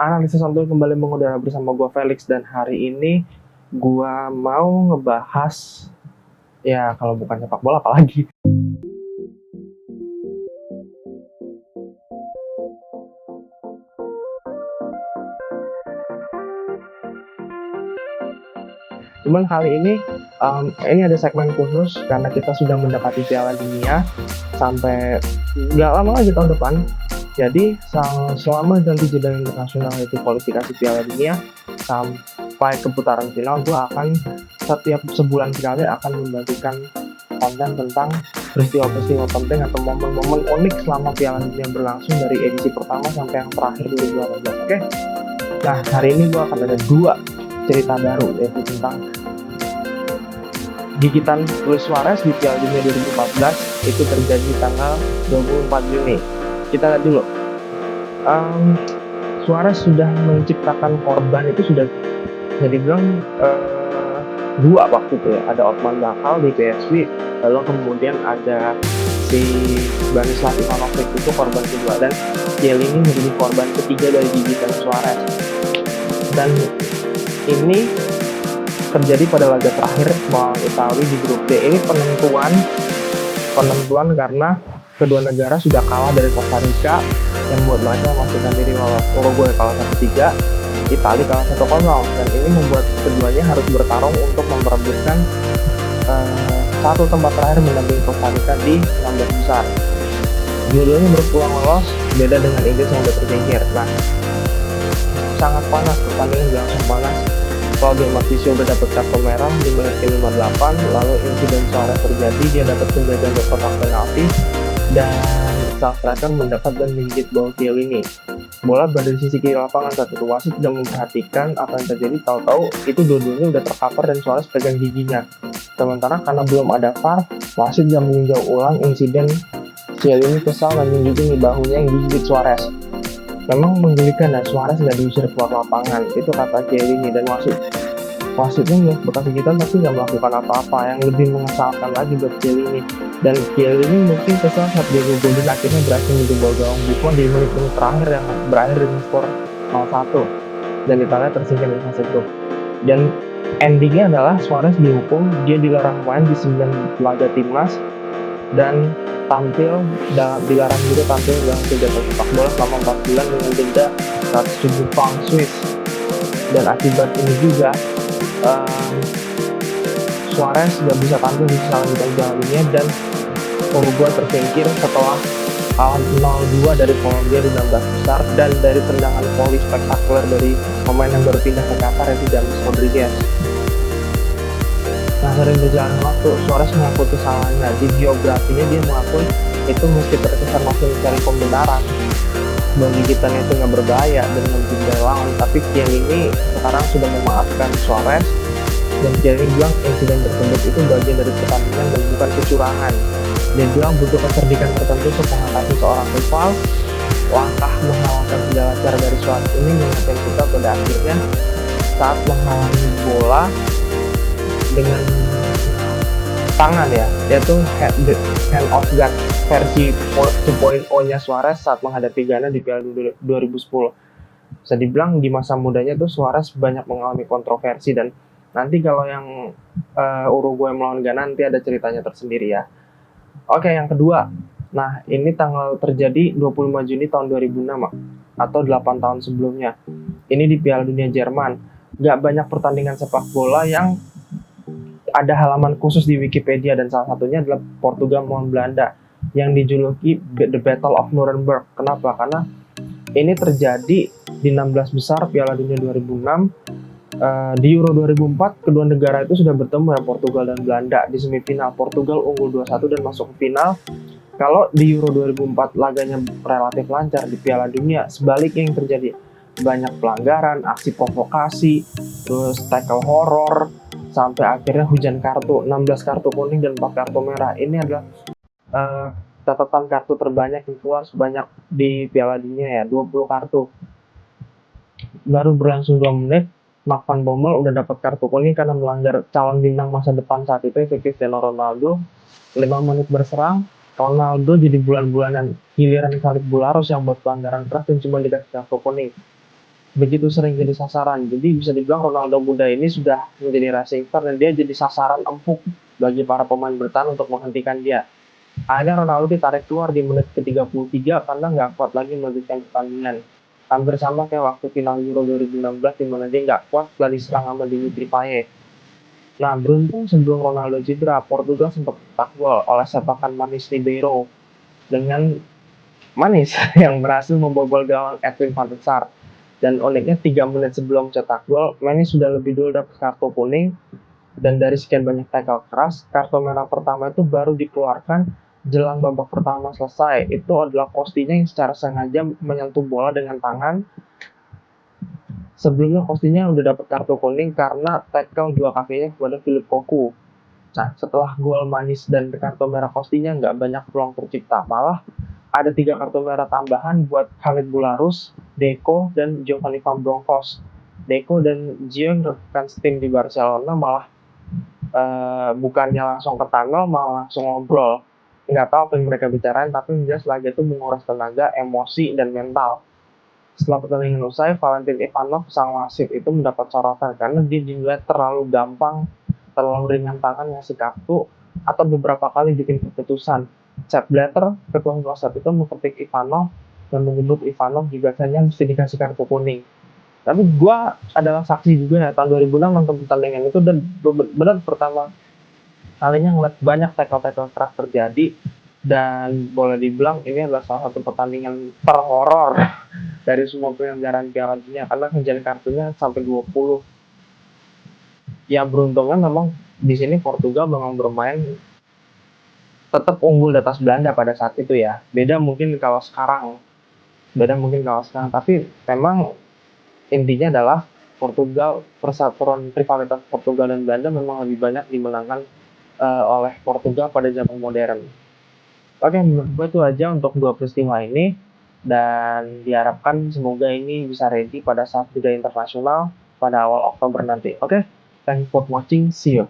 Analisis Santuy kembali mengudara bersama gue Felix, dan hari ini gue mau ngebahas, ya kalau bukan sepak bola apalagi. Cuman kali ini ada segmen khusus karena kita sudah mendekati Piala Dunia sampai nggak lama lagi tahun depan. Jadi selama nanti jeda internasional itu kualifikasi Piala Dunia sampai ke putaran final, gue akan setiap sebulan sekali akan membagikan konten tentang peristiwa-peristiwa penting atau momen-momen unik selama Piala Dunia berlangsung dari edisi pertama sampai yang terakhir 2018. Oke? Nah, hari ini gue akan ada 2 cerita baru, yaitu tentang gigitan Luis Suarez di Piala Dunia 2014 itu terjadi tanggal 24 Juni. Kita lihat dulu. Suarez sudah menciptakan korban itu sudah jadi bilang 2 waktu itu ya. Ada Otman Bakal di PSV, lalu kemudian ada si Branislav Ivanovic itu korban kedua, dan Chiellini menjadi korban ketiga dari gigitan Suarez. Dan ini terjadi pada laga terakhir melawan Italia di grup D. Ini penentuan karena kedua negara sudah kalah dari Costa Rica yang membuat mereka memastikan diri lolos. Uruguay kalah 1-3, Italia kalah 1-0, dan ini membuat keduanya harus bertarung untuk memperebutkan satu tempat terakhir mendampingi Costa Rica di 16 besar. Dua-duanya berpeluang lolos, beda dengan Inggris yang sudah tersingkir. Nah, sangat panas, pertandingan berlangsung panas. Claudio Marchisio udah dapat kartu merah di menit ke-58, lalu insiden Suarez terjadi, dia dapat penjagaan ke kotak penalti, dan sang striker mendapat dan menggigit bola Chiellini. Bola berada di sisi kiri lapangan saat itu. Wasit tidak memperhatikan apa yang terjadi, tahu-tahu itu dua-duanya udah terkapar dan Suarez pegang giginya. Sementara karena belum ada VAR, wasit tidak meninjau ulang insiden Chiellini kesal dan menggigit bahunya yang digigit Suarez. Memang menggelikan, dan Suarez nggak diusir keluar lapangan, itu kata Chiellini, dan wasitnya melihat bekas gigitan tapi nggak melakukan apa-apa. Yang lebih mengesalkan lagi buat Chiellini, dan Chiellini mungkin kesal saat Diego Godin akhirnya berhasil menjebol gawang Buffon di menit-menit terakhir yang berakhir dengan skor 0-1, dan Italia tersingkir di fase grup. Dan endingnya adalah Suarez dihukum, dia dilarang main di 9 laga timnas, dan dilarang juga tampil dalam kegiatan sepak bola selama 4 bulan dengan denda 100.000 pound Swiss. Dan akibat ini juga Suarez gak bisa tampil di selanjutnya Piala Dunia, dan Uruguay tersingkir setelah kalah 0-2 dari Kolombia di 16 besar, dan dari tendangan voli spektakuler dari pemain yang baru pindah ke Qatar, yaitu James Rodriguez. Nah, sering berjalan waktu, Suarez mengakui kesalahannya. Di biografinya dia mengakui itu meski terkesan masih mencari pembenaran bahwa gigitannya itu nggak berbahaya dan mencintai lawan, tapi Chiellini sekarang sudah memaafkan Suarez, dan Chiellini bilang insiden tersebut itu bagian dari pertandingan dan bukan kecurangan. Dia bilang butuh kecerdikan tertentu untuk mengatasi seorang rival. Langkah menghalalkan segala cara dari Suarez ini mengingatkan kita pada akhirnya saat menghalangi bola dengan tangan ya, yaitu hand of God versi 2.0-nya Suarez saat menghadapi Ghana di Piala 2010. Bisa dibilang di masa mudanya tuh Suarez banyak mengalami kontroversi, dan nanti kalau yang Uruguay melawan Ghana nanti ada ceritanya tersendiri ya. Oke, yang kedua. Nah, ini terjadi 25 Juni tahun 2006 atau 8 tahun sebelumnya. Ini di Piala Dunia Jerman. Gak banyak pertandingan sepak bola yang ada halaman khusus di Wikipedia, dan salah satunya adalah Portugal melawan Belanda yang dijuluki The Battle of Nuremberg. Kenapa? Karena ini terjadi di 16 besar Piala Dunia 2006. Di Euro 2004 kedua negara itu sudah bertemu ya, Portugal dan Belanda. Di semifinal Portugal unggul 2-1 dan masuk ke final. Kalau di Euro 2004 laganya relatif lancar, di Piala Dunia sebaliknya yang terjadi. Banyak pelanggaran, aksi provokasi, terus tackle horror, sampai akhirnya hujan kartu, 16 kartu kuning dan 4 kartu merah. Ini adalah catatan kartu terbanyak yang keluar sebanyak di Piala Dunia ya, 20 kartu. Baru berlangsung 2 menit, Mark van Bommel udah dapat kartu kuning karena melanggar calon bintang masa depan saat itu, Cristiano Ronaldo. 5 menit berserang, Ronaldo jadi bulan-bulanan, giliran Philippe Bolaros yang buat pelanggaran keras dan cuma dikasih kartu kuning. begitu sering jadi sasaran. Jadi bisa dibilang Ronaldo muda ini sudah menjadi rising star dan dia jadi sasaran empuk bagi para pemain bertahan untuk menghentikan dia. Akhirnya Ronaldo ditarik keluar di menit ke-33 karena nggak kuat lagi melanjutkan pertandingan. Hampir sama kayak waktu final Euro 2016 di mana dia nggak kuat setelah diserang sama Dimitri Payet. Nah, beruntung sebelum Ronaldo cedera, Portugal sempat cetak gol oleh sepakan Manis Ribeiro dengan Manis yang berhasil membobol gawang Edwin van der Sar. Dan uniknya 3 menit sebelum cetak gol, Manis sudah lebih dulu dapat kartu kuning dan dari sekian banyak tackle keras, kartu merah pertama itu baru dikeluarkan jelang babak pertama selesai. Itu adalah Costinya yang secara sengaja menyentuh bola dengan tangan. Sebelumnya Costinya udah dapat kartu kuning karena tackle dua kakinya kepada Philip Cocu. Nah, setelah gol Manis dan kartu merah Costinya nggak banyak peluang tercipta. Malah ada 3 kartu merah tambahan buat Khalid Bularus, Deco, dan Giovanni Van Bronckhorst. Deco dan Gio yang rekan tim di Barcelona malah bukannya langsung ke tunnel malah langsung ngobrol. Nggak tahu apa yang mereka bicarain, tapi jelas laga itu menguras tenaga, emosi, dan mental. Setelah pertandingan usai, Valentin Ivanov sang wasit itu mendapat sorotan karena dia dinilai terlalu gampang, terlalu ringan tangan ngasih kartu, atau beberapa kali bikin keputusan. Sepp Blatter, ketua wasit itu mengkritik Ivanov dan menyebut Ivanov juga hanya mesti dikasih kartu kuning. Tapi gue adalah saksi juga ya, tahun 2006 nonton pertandingan itu dan benar pertama kalinya ngeliat banyak tackle-tackle keras terjadi dan boleh dibilang ini adalah salah satu pertandingan terhoror dari semua penyelenggaraan Piala Dunia karena kejadian kartunya sampai 20. Ya beruntungnya memang di sini Portugal memang bermain tetap unggul di atas Belanda pada saat itu ya. Beda mungkin kalau sekarang, tapi memang intinya adalah Portugal, persatuan rivalitas Portugal dan Belanda memang lebih banyak dimenangkan oleh Portugal pada zaman modern. Oke, menurut gue itu aja untuk dua peristiwa ini dan diharapkan semoga ini bisa ready pada saat jeda internasional pada awal Oktober nanti. Oke, thank you for watching, see you.